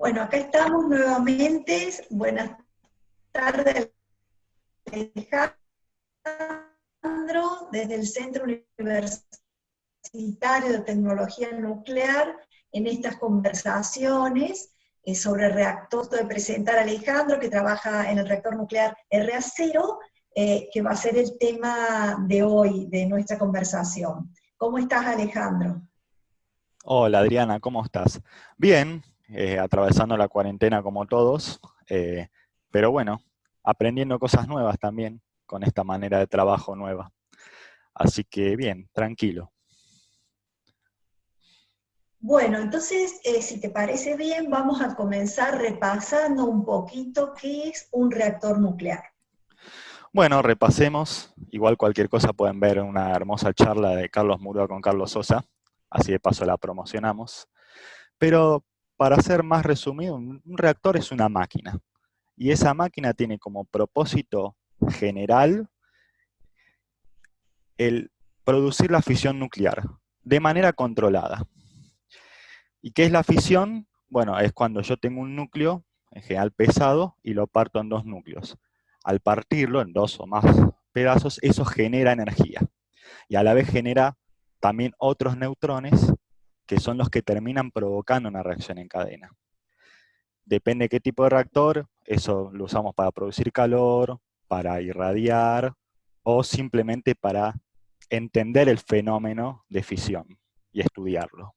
Bueno, acá estamos nuevamente. Buenas tardes, Alejandro, desde el Centro Universitario de Tecnología Nuclear, en estas conversaciones sobre reactor. Estoy de presentar a Alejandro, que trabaja en el reactor nuclear RA0, que va a ser el tema de hoy, de nuestra conversación. ¿Cómo estás, Alejandro? Hola Adriana, ¿cómo estás? Bien, atravesando la cuarentena como todos, pero bueno, aprendiendo cosas nuevas también con esta manera de trabajo nueva. Así que bien, tranquilo. Bueno, entonces, si te parece bien, vamos a comenzar repasando un poquito qué es un reactor nuclear. Bueno, repasemos. Igual cualquier cosa pueden ver una hermosa charla de Carlos Muro con Carlos Sosa, así de paso la promocionamos. Pero para ser más resumido, un reactor es una máquina. Y esa máquina tiene como propósito general el producir la fisión nuclear de manera controlada. ¿Y qué es la fisión? Bueno, es cuando yo tengo un núcleo, en general pesado, y lo parto en dos núcleos. Al partirlo en dos o más pedazos, eso genera energía. Y a la vez genera también otros neutrones, que son los que terminan provocando una reacción en cadena. Depende de qué tipo de reactor, eso lo usamos para producir calor, para irradiar, o simplemente para entender el fenómeno de fisión y estudiarlo.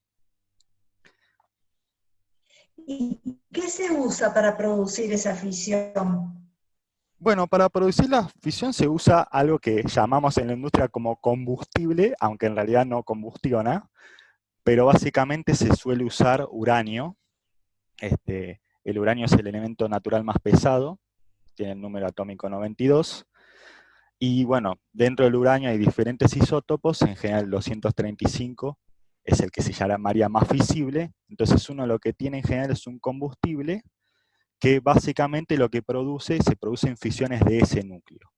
¿Y qué se usa para producir esa fisión? Bueno, para producir la fisión se usa algo que llamamos en la industria como combustible, aunque en realidad no combustiona, pero básicamente se suele usar uranio. El uranio es el elemento natural más pesado, tiene el número atómico 92, y bueno, dentro del uranio hay diferentes isótopos, en general el 235 es el que se llamaría más fisible, entonces uno lo que tiene en general es un combustible que básicamente lo que produce, se producen fisiones de ese núcleo,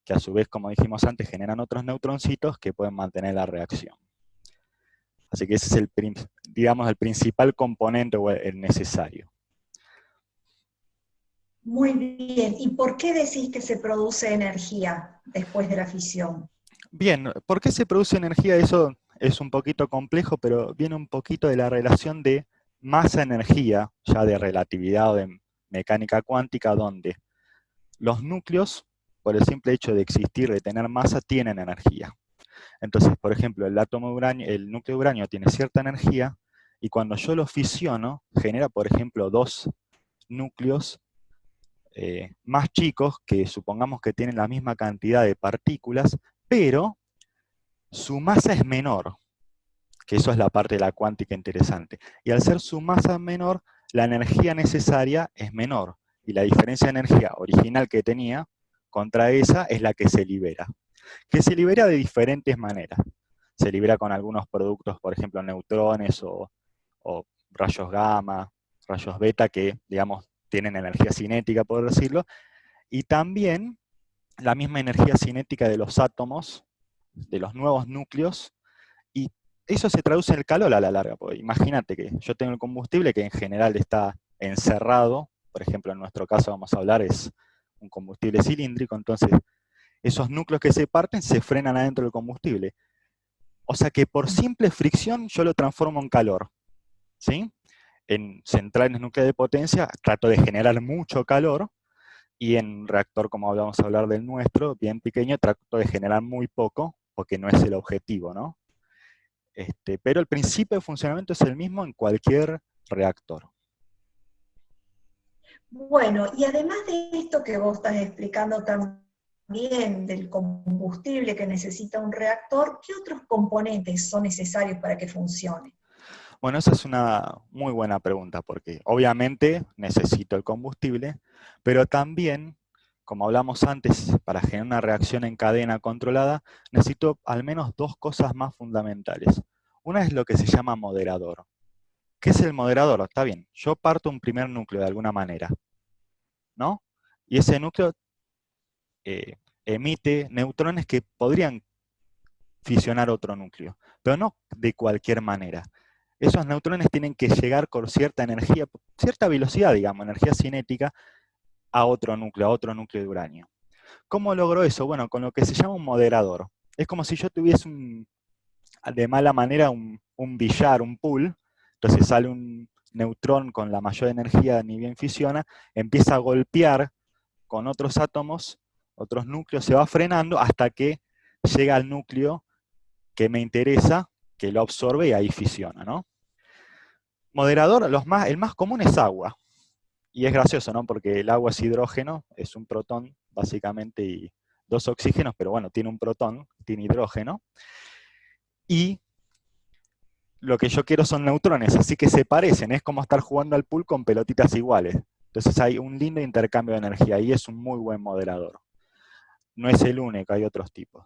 que a su vez, como dijimos antes, generan otros neutroncitos que pueden mantener la reacción. Así que ese es digamos, el principal componente o el necesario. Muy bien. ¿Y por qué decís que se produce energía después de la fisión? Bien, ¿por qué se produce energía? Eso es un poquito complejo, pero viene un poquito de la relación de masa-energía, ya de relatividad o de mecánica cuántica, donde los núcleos, por el simple hecho de existir, de tener masa, tienen energía. Entonces, por ejemplo, el átomo de uranio, el núcleo de uranio tiene cierta energía, y cuando yo lo fisiono, genera, por ejemplo, dos núcleos más chicos que supongamos que tienen la misma cantidad de partículas, pero su masa es menor, que eso es la parte de la cuántica interesante. Y al ser su masa menor, la energía necesaria es menor, y la diferencia de energía original que tenía contra esa es la que se libera, que se libera de diferentes maneras. Se libera con algunos productos, por ejemplo, neutrones o rayos gamma, rayos beta, que, digamos, tienen energía cinética, por decirlo, y también la misma energía cinética de los átomos, de los nuevos núcleos, y eso se traduce en el calor a la larga. Porque imagínate que yo tengo el combustible que en general está encerrado, por ejemplo, en nuestro caso vamos a hablar es un combustible cilíndrico, entonces esos núcleos que se parten se frenan adentro del combustible. O sea que por simple fricción yo lo transformo en calor, ¿sí? En centrales nucleares de potencia trato de generar mucho calor, y en un reactor, como vamos a hablar del nuestro, bien pequeño, trato de generar muy poco, porque no es el objetivo, ¿no? Pero el principio de funcionamiento es el mismo en cualquier reactor. Bueno, y además de esto que vos estás explicando también del combustible que necesita un reactor, ¿qué otros componentes son necesarios para que funcione? Bueno, esa es una muy buena pregunta, porque obviamente necesito el combustible, pero también, como hablamos antes, para generar una reacción en cadena controlada, necesito al menos dos cosas más fundamentales. Una es lo que se llama moderador. ¿Qué es el moderador? Está bien, yo parto un primer núcleo de alguna manera, ¿no? Y ese núcleo emite neutrones que podrían fisionar otro núcleo, pero no de cualquier manera. esos neutrones tienen que llegar con cierta energía, cierta velocidad, digamos, energía cinética, a otro núcleo de uranio. ¿Cómo logro eso? Bueno, con lo que se llama un moderador. Es como si yo tuviese de mala manera un billar, un pool, entonces sale un neutrón con la mayor energía ni bien fisiona, empieza a golpear con otros átomos, otros núcleos, se va frenando hasta que llega al núcleo que me interesa, que lo absorbe y ahí fisiona, ¿no? Moderador, el más común es agua. Y es gracioso, ¿no? Porque el agua es hidrógeno, es un protón, básicamente, y dos oxígenos, pero bueno, tiene un protón, tiene hidrógeno. Y lo que yo quiero son neutrones, así que se parecen, es como estar jugando al pool con pelotitas iguales. Entonces hay un lindo intercambio de energía y es un muy buen moderador. No es el único, hay otros tipos.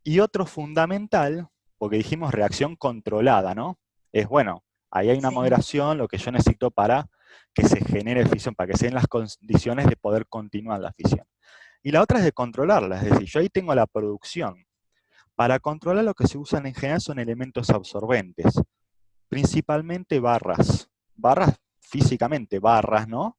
Y otro fundamental, porque dijimos reacción controlada, ¿no? Es bueno, ahí hay una Sí. moderación, lo que yo necesito para que se genere fisión, para que se den las condiciones de poder continuar la fisión. Y la otra es de controlarla, es decir, yo ahí tengo la producción. Para controlar lo que se usan en general son elementos absorbentes, principalmente barras. Barras físicamente, barras, ¿no?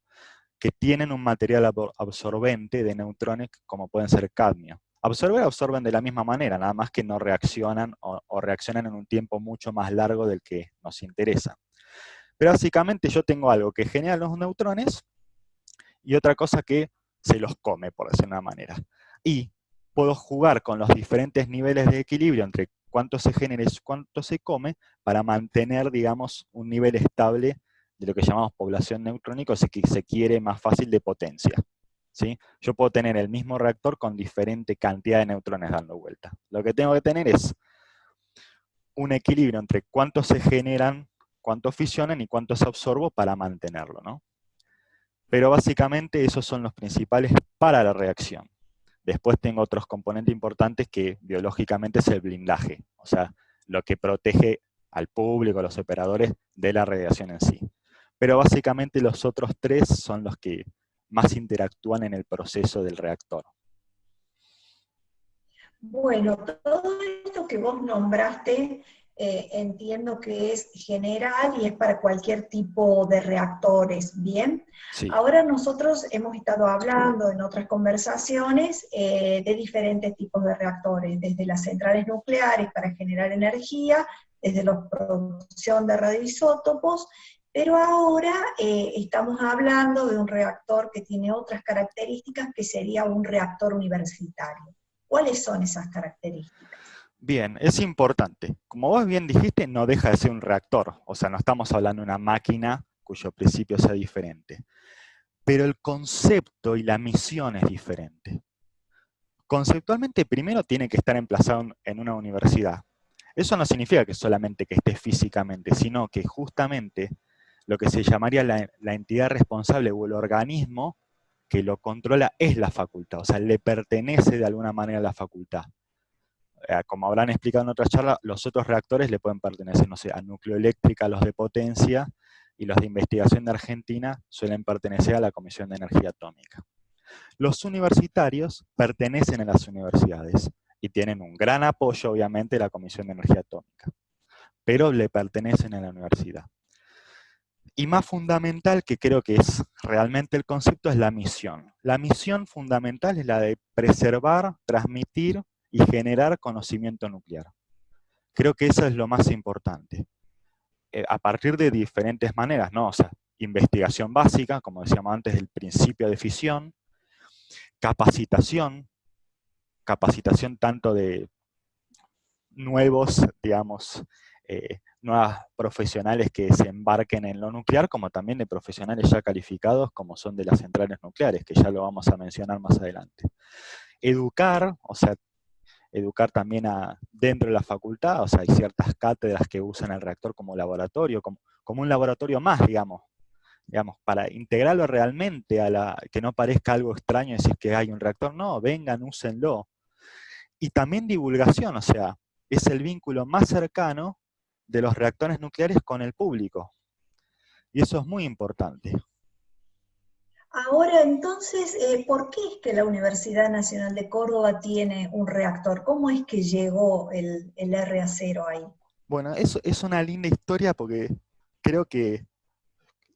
Que tienen un material absorbente de neutrones como pueden ser cadmio. Absorben de la misma manera, nada más que no reaccionan o reaccionan en un tiempo mucho más largo del que nos interesa. Pero básicamente yo tengo algo que genera los neutrones y otra cosa que se los come, por decirlo de una manera. Y puedo jugar con los diferentes niveles de equilibrio entre cuánto se genera y cuánto se come para mantener, digamos, un nivel estable de lo que llamamos población neutrónica, o sea, que se quiere más fácil de potencia. ¿Sí? Yo puedo tener el mismo reactor con diferente cantidad de neutrones dando vuelta. Lo que tengo que tener es un equilibrio entre cuántos se generan, cuántos fisionan y cuántos absorbo para mantenerlo, ¿no? Pero básicamente esos son los principales para la reacción. Después tengo otros componentes importantes que biológicamente es el blindaje, o sea, lo que protege al público, a los operadores de la radiación en sí. Pero básicamente los otros tres son los que más interactúan en el proceso del reactor. Bueno, todo esto que vos nombraste, entiendo que es general y es para cualquier tipo de reactores, ¿bien? Sí. Ahora nosotros hemos estado hablando en otras conversaciones de diferentes tipos de reactores, desde las centrales nucleares para generar energía, desde la producción de radioisótopos, pero ahora estamos hablando de un reactor que tiene otras características que sería un reactor universitario. ¿Cuáles son esas características? Bien, es importante. Como vos bien dijiste, no deja de ser un reactor. O sea, no estamos hablando de una máquina cuyo principio sea diferente. Pero el concepto y la misión es diferente. Conceptualmente, primero tiene que estar emplazado en una universidad. Eso no significa que solamente que esté físicamente, sino que justamente lo que se llamaría la entidad responsable o el organismo que lo controla es la facultad, o sea, le pertenece de alguna manera a la facultad. Como habrán explicado en otra charla, los otros reactores le pueden pertenecer, no sé, a Nucleoeléctrica, los de potencia, y los de investigación de Argentina suelen pertenecer a la Comisión de Energía Atómica. Los universitarios pertenecen a las universidades y tienen un gran apoyo, obviamente, de la Comisión de Energía Atómica, pero le pertenecen a la universidad. Y más fundamental, que creo que es realmente el concepto, es la misión. La misión fundamental es la de preservar, transmitir y generar conocimiento nuclear. Creo que eso es lo más importante. A partir de diferentes maneras, ¿no? O sea, investigación básica, como decíamos antes, del principio de fisión, capacitación tanto de nuevos, digamos, nuevas profesionales que se embarquen en lo nuclear, como también de profesionales ya calificados, como son de las centrales nucleares, que ya lo vamos a mencionar más adelante. Educar, o sea, educar también dentro de la facultad, o sea, hay ciertas cátedras que usan el reactor como laboratorio, como un laboratorio más, digamos, para integrarlo realmente que no parezca algo extraño decir que hay un reactor, no, vengan, úsenlo. Y también divulgación, o sea, es el vínculo más cercano de los reactores nucleares con el público. Y eso es muy importante. Ahora, entonces, ¿por qué es que la Universidad Nacional de Córdoba tiene un reactor? ¿Cómo es que llegó el RA0 ahí? Bueno, eso es una linda historia porque creo que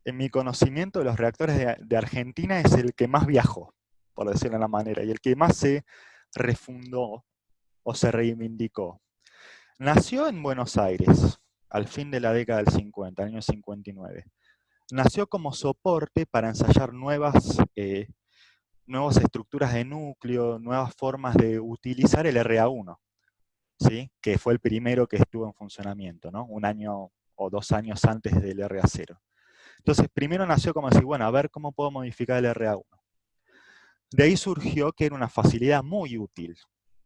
en mi conocimiento los reactores de Argentina es el que más viajó, por decirlo de una manera, y el que más se refundó o se reivindicó. Nació en Buenos Aires, al fin de la década del 50, año 59. Nació como soporte para ensayar nuevas estructuras de núcleo, nuevas formas de utilizar el RA1, ¿sí? Que fue el primero que estuvo en funcionamiento, ¿no? Un año o 2 años antes del RA0. Entonces, primero nació como decir, bueno, a ver cómo puedo modificar el RA1. De ahí surgió que era una facilidad muy útil.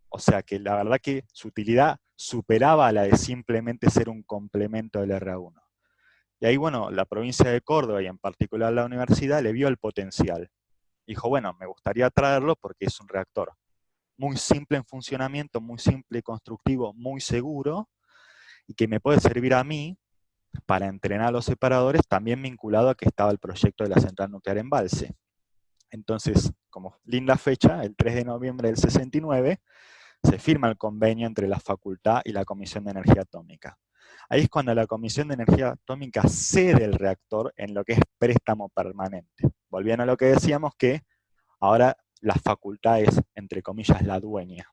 O sea que la verdad que su utilidad superaba a la de simplemente ser un complemento del RA1. Y ahí, bueno, la provincia de Córdoba y en particular la universidad le vio el potencial. Dijo, bueno, me gustaría traerlo porque es un reactor muy simple en funcionamiento, muy simple y constructivo, muy seguro, y que me puede servir a mí para entrenar a los separadores, también vinculado a que estaba el proyecto de la central nuclear Embalse. Entonces, como linda fecha, el 3 de noviembre del 69, se firma el convenio entre la facultad y la Comisión de Energía Atómica. Ahí es cuando la Comisión de Energía Atómica cede el reactor en lo que es préstamo permanente. Volviendo a lo que decíamos, que ahora la facultad es, entre comillas, la dueña.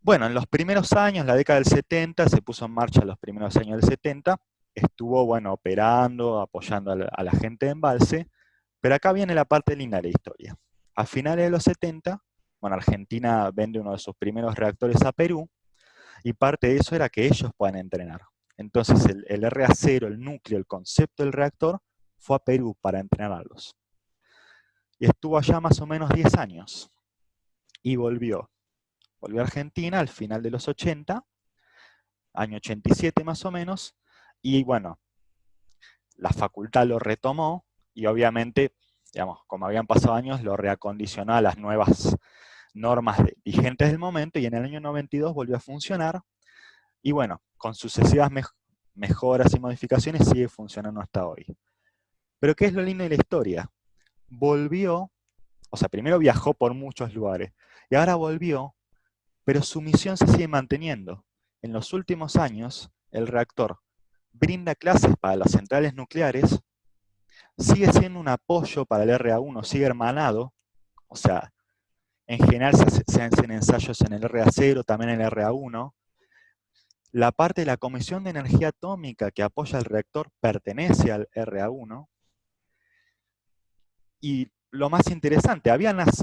Bueno, en los primeros años, la década del 70, se puso en marcha los primeros años del 70, estuvo, bueno, operando, apoyando a la gente de Embalse, pero acá viene la parte linda de la historia. A finales de los 70, bueno, Argentina vende uno de sus primeros reactores a Perú, y parte de eso era que ellos puedan entrenar. Entonces el RA0, el núcleo, el concepto del reactor, fue a Perú para entrenarlos. Y estuvo allá más o menos 10 años. Y volvió. Volvió a Argentina al final de los 80, año 87 más o menos, y bueno, la facultad lo retomó, y obviamente, digamos, como habían pasado años, lo reacondicionó a las nuevas normas vigentes del momento, y en el año 92 volvió a funcionar, y bueno, con sucesivas mejoras y modificaciones sigue funcionando hasta hoy. Pero ¿qué es lo lindo de la historia? Volvió, o sea, primero viajó por muchos lugares, y ahora volvió, pero su misión se sigue manteniendo. En los últimos años, el reactor brinda clases para las centrales nucleares, sigue siendo un apoyo para el RA1, sigue hermanado, o sea, en general se hacen ensayos en el RA0, también en el RA1. La parte de la Comisión de Energía Atómica que apoya el reactor pertenece al RA1. Y lo más interesante,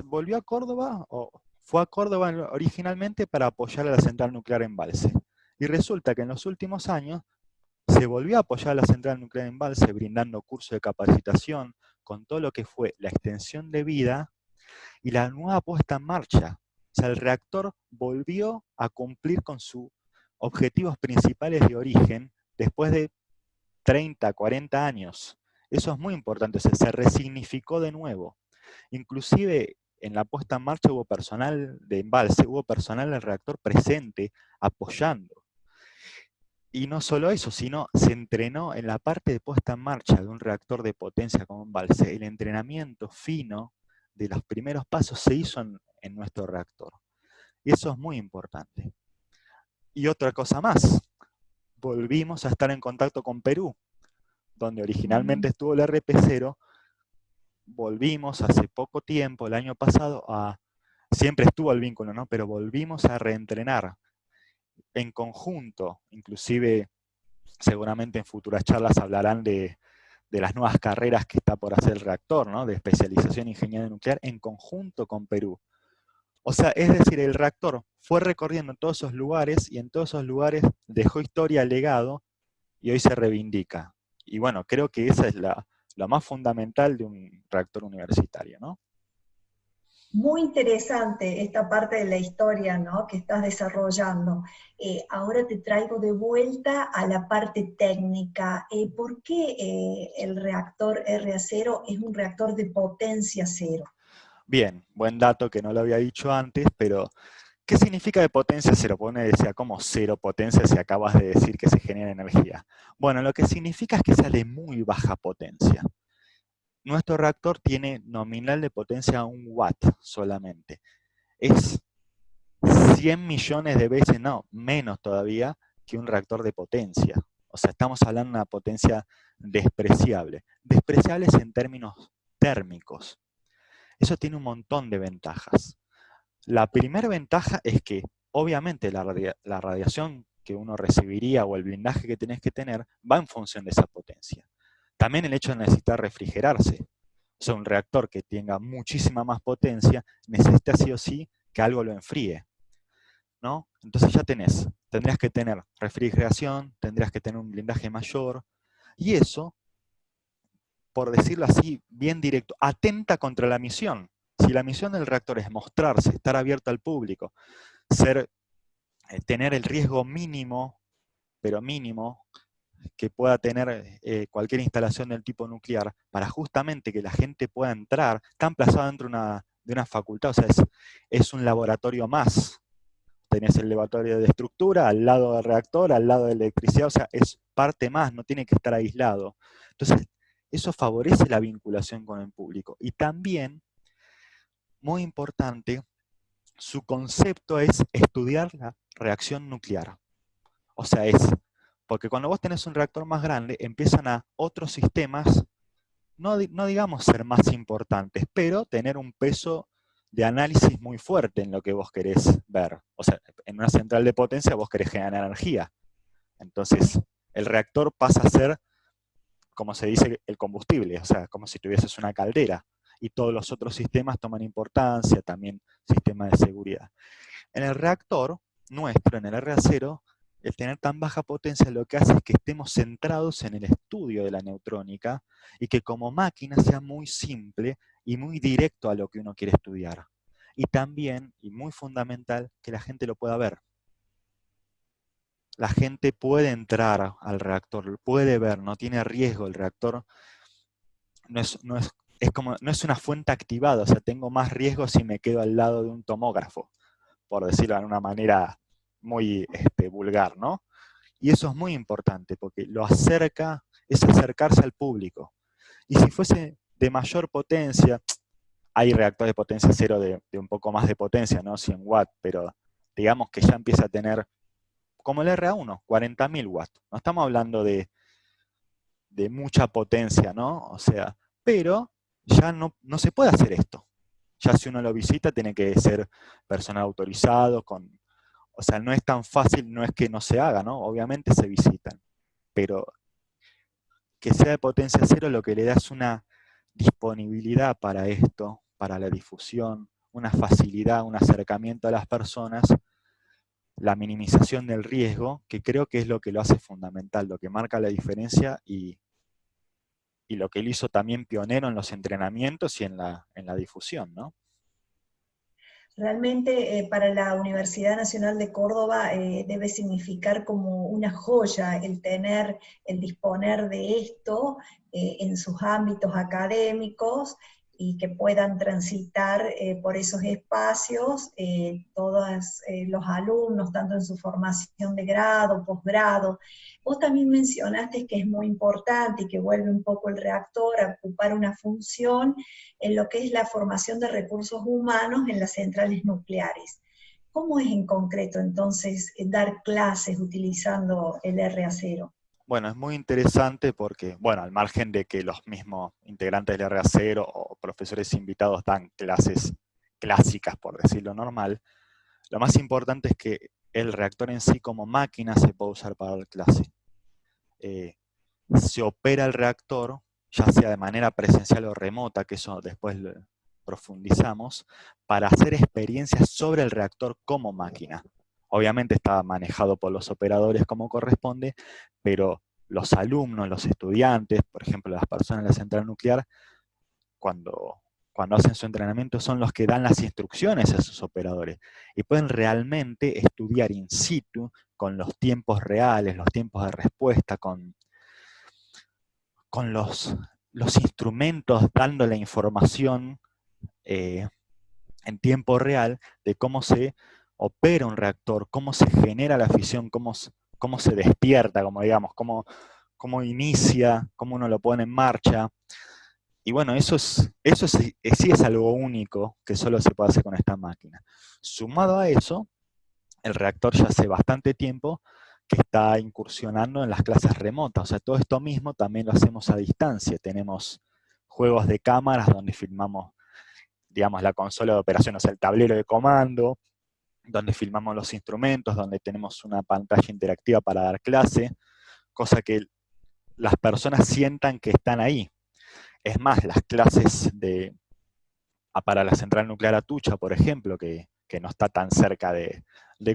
volvió a Córdoba, o fue a Córdoba originalmente para apoyar a la central nuclear Embalse. Y resulta que en los últimos años se volvió a apoyar a la central nuclear Embalse, brindando cursos de capacitación, con todo lo que fue la extensión de vida y la nueva puesta en marcha. O sea, el reactor volvió a cumplir con sus objetivos principales de origen después de 30, 40 años. Eso es muy importante, se resignificó de nuevo. Inclusive en la puesta en marcha hubo personal de Embalse, hubo personal del reactor presente, apoyando. Y no solo eso, sino se entrenó en la parte de puesta en marcha de un reactor de potencia como Embalse. El entrenamiento fino de los primeros pasos se hizo en nuestro reactor. Y eso es muy importante. Y otra cosa más, volvimos a estar en contacto con Perú, donde originalmente estuvo el RP0, volvimos hace poco tiempo, el año pasado, siempre estuvo el vínculo, ¿no? Pero volvimos a reentrenar en conjunto, inclusive seguramente en futuras charlas hablarán de las nuevas carreras que está por hacer el reactor, ¿no? De especialización en ingeniería nuclear en conjunto con Perú. O sea, es decir, el reactor fue recorriendo todos esos lugares y en todos esos lugares dejó historia, legado, y hoy se reivindica. Y bueno, creo que esa es lo más fundamental de un reactor universitario, ¿no? Muy interesante esta parte de la historia, ¿no?, que estás desarrollando. Ahora te traigo de vuelta a la parte técnica. ¿Por qué el reactor RA0 es un reactor de potencia cero? Bien, buen dato que no lo había dicho antes, pero ¿qué significa de potencia cero? Porque uno decía, ¿cómo cero potencia si acabas de decir que se genera energía? Bueno, lo que significa es que sea de muy baja potencia. Nuestro reactor tiene nominal de potencia 1 watt solamente. Es 100 millones de veces, no, menos todavía, que un reactor de potencia. O sea, estamos hablando de una potencia despreciable. Despreciables en términos térmicos. Eso tiene un montón de ventajas. La primera ventaja es que, obviamente, la radiación que uno recibiría o el blindaje que tenés que tener va en función de esa potencia. También el hecho de necesitar refrigerarse. O sea, un reactor que tenga muchísima más potencia necesita sí o sí que algo lo enfríe, ¿no? Entonces ya tendrías que tener refrigeración, tendrías que tener un blindaje mayor, y eso, por decirlo así, bien directo, atenta contra la misión. Si la misión del reactor es mostrarse, estar abierto al público, tener el riesgo mínimo, pero mínimo, que pueda tener cualquier instalación del tipo nuclear, para justamente que la gente pueda entrar, está emplazado dentro de una facultad, o sea, es un laboratorio más. Tenés el laboratorio de estructura, al lado del reactor, al lado de electricidad, o sea, es parte más, no tiene que estar aislado. Entonces, eso favorece la vinculación con el público. Y también, muy importante, su concepto es estudiar la reacción nuclear. O sea, porque cuando vos tenés un reactor más grande, empiezan a otros sistemas, no digamos ser más importantes, pero tener un peso de análisis muy fuerte en lo que vos querés ver. O sea, en una central de potencia vos querés generar energía. Entonces, el reactor pasa a ser, como se dice, el combustible, o sea, como si tuvieses una caldera. Y todos los otros sistemas toman importancia, también sistemas de seguridad. En el reactor nuestro, en el R0, el tener tan baja potencia lo que hace es que estemos centrados en el estudio de la neutrónica y que como máquina sea muy simple y muy directo a lo que uno quiere estudiar. Y también, y muy fundamental, que la gente lo pueda ver. La gente puede entrar al reactor, puede ver, no tiene riesgo. El reactor no es una fuente activada, o sea, tengo más riesgo si me quedo al lado de un tomógrafo, por decirlo de una manera muy vulgar, ¿no? Y eso es muy importante, porque es acercarse al público. Y si fuese de mayor potencia, hay reactores de potencia cero de un poco más de potencia, ¿no? 100 watts, pero digamos que ya empieza a tener, como el RA1, 40.000 watts. No estamos hablando de mucha potencia, ¿no? O sea, pero ya no se puede hacer esto. Ya si uno lo visita, tiene que ser personal autorizado, o sea, no es tan fácil, no es que no se haga, ¿no? Obviamente se visitan, pero que sea de potencia cero lo que le da es una disponibilidad para esto, para la difusión, una facilidad, un acercamiento a las personas, la minimización del riesgo, que creo que es lo que lo hace fundamental, lo que marca la diferencia y lo que él hizo también pionero en los entrenamientos y en la difusión, ¿no? Realmente para la Universidad Nacional de Córdoba debe significar como una joya el disponer de esto en sus ámbitos académicos y que puedan transitar por esos espacios todos los alumnos, tanto en su formación de grado, posgrado. Vos también mencionaste que es muy importante y que vuelve un poco el reactor a ocupar una función en lo que es la formación de recursos humanos en las centrales nucleares. ¿Cómo es en concreto entonces dar clases utilizando el R0? Bueno, es muy interesante porque, bueno, al margen de que los mismos integrantes del R0 o profesores invitados dan clases clásicas, por decirlo normal, lo más importante es que el reactor en sí como máquina se puede usar para dar clase. Se opera el reactor, ya sea de manera presencial o remota, que eso después lo profundizamos, para hacer experiencias sobre el reactor como máquina. Obviamente está manejado por los operadores como corresponde, pero los alumnos, los estudiantes, por ejemplo, las personas de la central nuclear, cuando hacen su entrenamiento son los que dan las instrucciones a sus operadores y pueden realmente estudiar in situ con los tiempos reales, los tiempos de respuesta, con los instrumentos dando la información en tiempo real de cómo se opera un reactor, cómo se genera la fisión, cómo se despierta, como digamos, cómo inicia, cómo uno lo pone en marcha. Y bueno, eso sí es algo único que solo se puede hacer con esta máquina. Sumado a eso, el reactor ya hace bastante tiempo que está incursionando en las clases remotas. O sea, todo esto mismo también lo hacemos a distancia. Tenemos juegos de cámaras donde filmamos, digamos, la consola de operación, o sea, el tablero de comando, donde filmamos los instrumentos, donde tenemos una pantalla interactiva para dar clase, cosa que las personas sientan que están ahí. Es más, las clases para la central nuclear Atucha, por ejemplo, que no está tan cerca de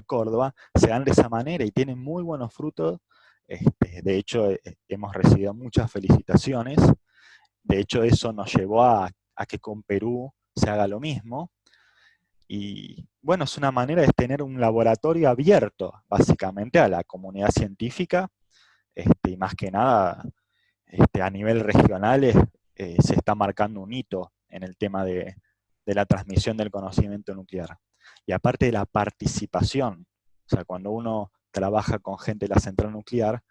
Córdoba, se dan de esa manera y tienen muy buenos frutos. De hecho, hemos recibido muchas felicitaciones. De hecho, eso nos llevó a que con Perú se haga lo mismo. Y bueno, es una manera de tener un laboratorio abierto, básicamente, a la comunidad científica, y más que nada, a nivel regional, se está marcando un hito en el tema de la transmisión del conocimiento nuclear. Y aparte de la participación, o sea, cuando uno trabaja con gente de la central nuclear,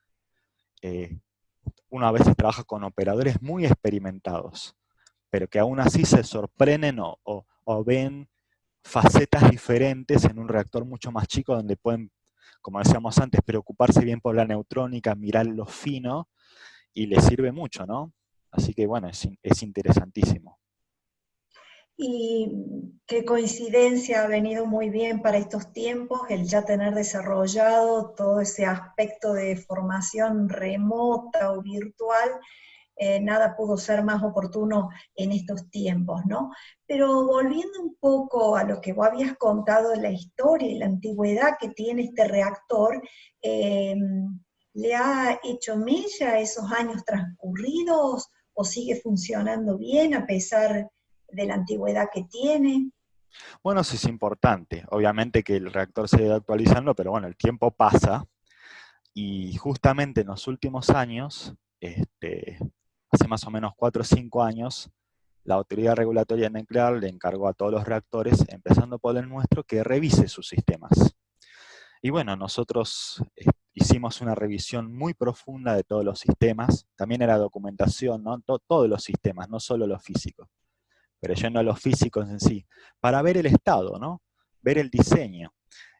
uno a veces trabaja con operadores muy experimentados, pero que aún así se sorprenden o ven facetas diferentes en un reactor mucho más chico donde pueden, como decíamos antes, preocuparse bien por la neutrónica, mirar lo fino, y les sirve mucho, ¿no? Así que bueno, es interesantísimo. Y qué coincidencia, ha venido muy bien para estos tiempos el ya tener desarrollado todo ese aspecto de formación remota o virtual. Nada pudo ser más oportuno en estos tiempos, ¿no? Pero volviendo un poco a lo que vos habías contado de la historia y la antigüedad que tiene este reactor, eh, ¿le ha hecho mella esos años transcurridos o sigue funcionando bien a pesar de la antigüedad que tiene? Bueno, eso es importante. Obviamente que el reactor se ha ido actualizando, pero bueno, el tiempo pasa y justamente en los últimos años, hace más o menos 4 o 5 años, la Autoridad Regulatoria Nuclear le encargó a todos los reactores, empezando por el nuestro, que revise sus sistemas. Y bueno, nosotros hicimos una revisión muy profunda de todos los sistemas, también era documentación, ¿no? Todos los sistemas, no solo los físicos, pero yendo a los físicos en sí, para ver el estado, ¿no? Ver el diseño.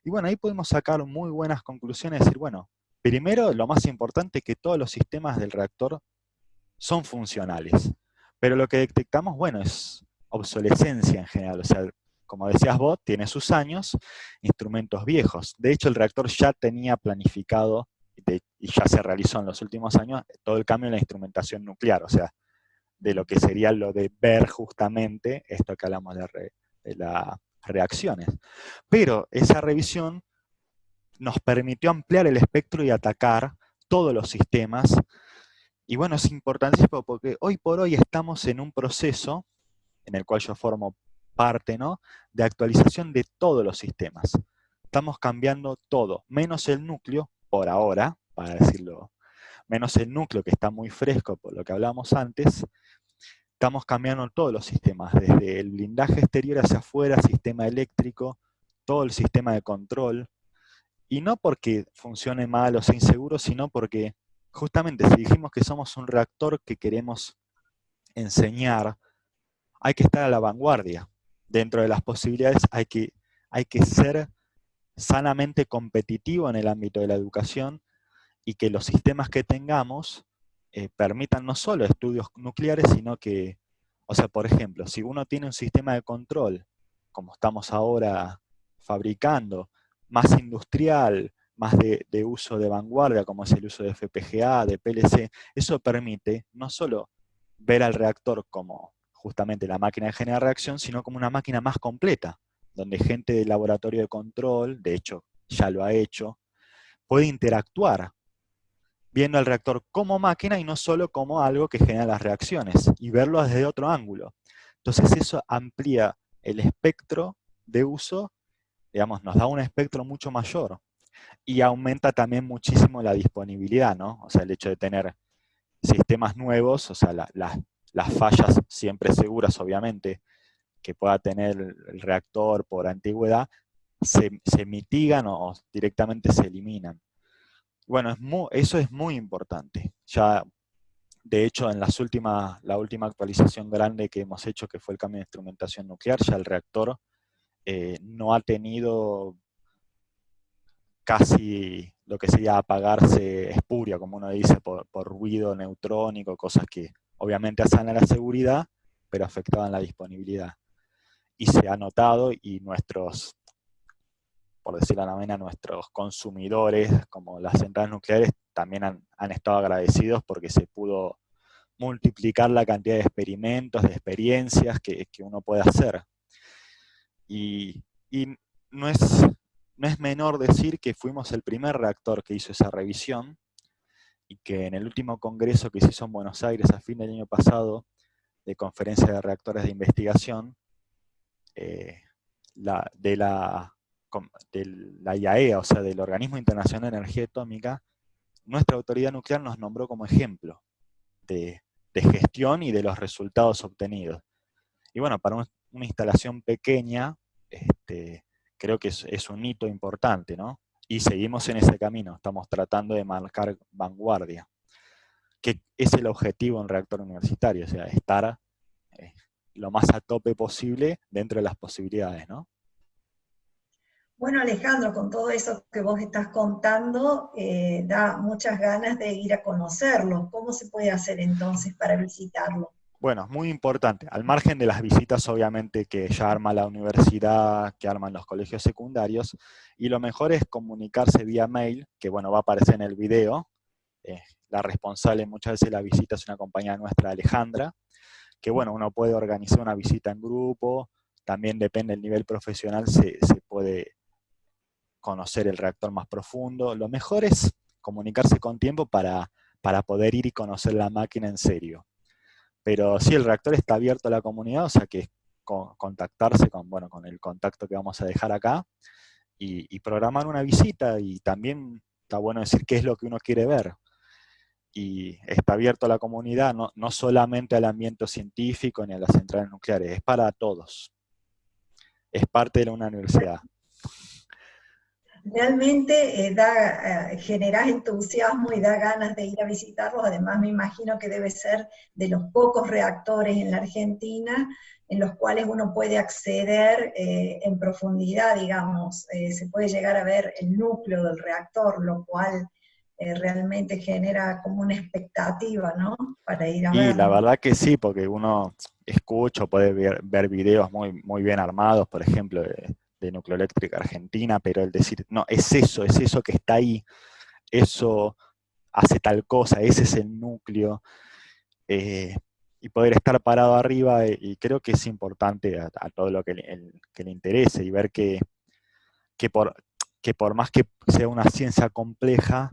Y bueno, ahí podemos sacar muy buenas conclusiones, decir, bueno, primero, lo más importante es que todos los sistemas del reactor son funcionales, pero lo que detectamos, bueno, es obsolescencia en general, o sea, como decías vos, tiene sus años, instrumentos viejos. De hecho, el reactor ya tenía planificado, y ya se realizó en los últimos años, todo el cambio en la instrumentación nuclear, o sea, de lo que sería lo de ver justamente esto que hablamos de las reacciones. Pero esa revisión nos permitió ampliar el espectro y atacar todos los sistemas. Y bueno, es importantísimo porque hoy por hoy estamos en un proceso en el cual yo formo parte, ¿no?, de actualización de todos los sistemas. Estamos cambiando todo, menos el núcleo, por ahora, para decirlo, menos el núcleo que está muy fresco por lo que hablábamos antes. Estamos cambiando todos los sistemas, desde el blindaje exterior hacia afuera, sistema eléctrico, todo el sistema de control. Y no porque funcione mal o sea inseguro, sino porque justamente si dijimos que somos un reactor que queremos enseñar, hay que estar a la vanguardia. Dentro de las posibilidades hay que ser sanamente competitivo en el ámbito de la educación y que los sistemas que tengamos permitan no solo estudios nucleares, sino que, o sea, por ejemplo, si uno tiene un sistema de control, como estamos ahora fabricando, más industrial, más de uso de vanguardia, como es el uso de FPGA, de PLC, eso permite no solo ver al reactor como justamente la máquina de generar reacción, sino como una máquina más completa, donde gente del laboratorio de control, de hecho ya lo ha hecho, puede interactuar viendo al reactor como máquina y no solo como algo que genera las reacciones, y verlo desde otro ángulo. Entonces eso amplía el espectro de uso, digamos, nos da un espectro mucho mayor, y aumenta también muchísimo la disponibilidad, ¿no? O sea, el hecho de tener sistemas nuevos, o sea, las fallas siempre seguras, obviamente, que pueda tener el reactor por antigüedad, se mitigan o directamente se eliminan. Bueno, eso es muy importante. Ya, de hecho, en la última actualización grande que hemos hecho, que fue el cambio de instrumentación nuclear, ya el reactor no ha tenido casi lo que sería apagarse espuria, como uno dice, por ruido neutrónico, cosas que obviamente hacen a la seguridad, pero afectaban la disponibilidad. Y se ha notado, y nuestros, por decirlo de la manera, nuestros consumidores, como las centrales nucleares, también han estado agradecidos porque se pudo multiplicar la cantidad de experimentos, de experiencias que uno puede hacer. Y no es menor decir que fuimos el primer reactor que hizo esa revisión, y que en el último congreso que se hizo en Buenos Aires a fin del año pasado, de conferencia de reactores de investigación, de la IAEA, o sea, del Organismo Internacional de Energía Atómica, nuestra autoridad nuclear nos nombró como ejemplo de gestión y de los resultados obtenidos. Y bueno, para una instalación pequeña, creo que es un hito importante, ¿no? Y seguimos en ese camino, estamos tratando de marcar vanguardia, que es el objetivo en reactor universitario, o sea, estar lo más a tope posible dentro de las posibilidades, ¿no? Bueno, Alejandro, con todo eso que vos estás contando, da muchas ganas de ir a conocerlo. ¿Cómo se puede hacer entonces para visitarlo? Bueno, es muy importante, al margen de las visitas obviamente que ya arma la universidad, que arman los colegios secundarios, y lo mejor es comunicarse vía mail, que bueno, va a aparecer en el video. La responsable muchas veces de la visita es una compañera nuestra, Alejandra, que bueno, uno puede organizar una visita en grupo, también depende del nivel profesional, se puede conocer el reactor más profundo. Lo mejor es comunicarse con tiempo para poder ir y conocer la máquina en serio. Pero sí, el reactor está abierto a la comunidad, o sea que es contactarse con el contacto que vamos a dejar acá, y programar una visita, y también está bueno decir qué es lo que uno quiere ver. Y está abierto a la comunidad, no solamente al ambiente científico ni a las centrales nucleares, es para todos. Es parte de una universidad. Realmente generás entusiasmo y da ganas de ir a visitarlos. Además, me imagino que debe ser de los pocos reactores en la Argentina en los cuales uno puede acceder en profundidad, digamos. Se puede llegar a ver el núcleo del reactor, lo cual realmente genera como una expectativa, ¿no? Para ir a Y la verlo. verdad que sí, porque uno escucha o puede ver videos muy bien armados, por ejemplo, de Nucleoeléctrica Argentina, pero el decir, no, es eso que está ahí, eso hace tal cosa, ese es el núcleo, y poder estar parado arriba, y creo que es importante a todo lo que le interese, y ver que por, que por más que sea una ciencia compleja,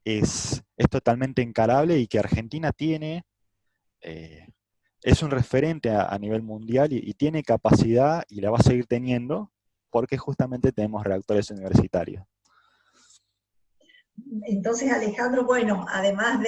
es totalmente encarable, y que Argentina eh, es un referente a nivel mundial, y tiene capacidad, y la va a seguir teniendo, porque justamente tenemos reactores universitarios. Entonces, Alejandro, bueno, además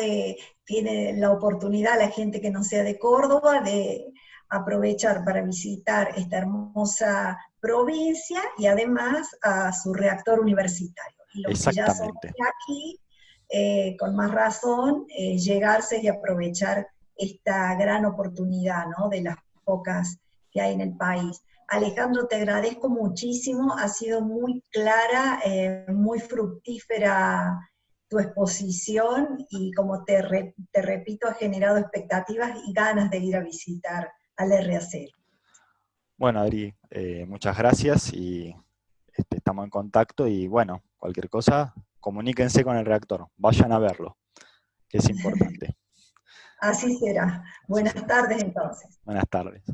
tiene la oportunidad la gente que no sea de Córdoba de aprovechar para visitar esta hermosa provincia y además a su reactor universitario. Y los que ya son Exactamente. de aquí, con más razón, llegarse y aprovechar esta gran oportunidad, ¿no? De las pocas que hay en el país. Alejandro, te agradezco muchísimo, ha sido muy clara, muy fructífera tu exposición y como te repito, ha generado expectativas y ganas de ir a visitar al RAC. Bueno, Adri, muchas gracias, y estamos en contacto, y bueno, cualquier cosa, comuníquense con el reactor, vayan a verlo, que es importante. Así será. Así Buenas será. tardes entonces. Buenas tardes.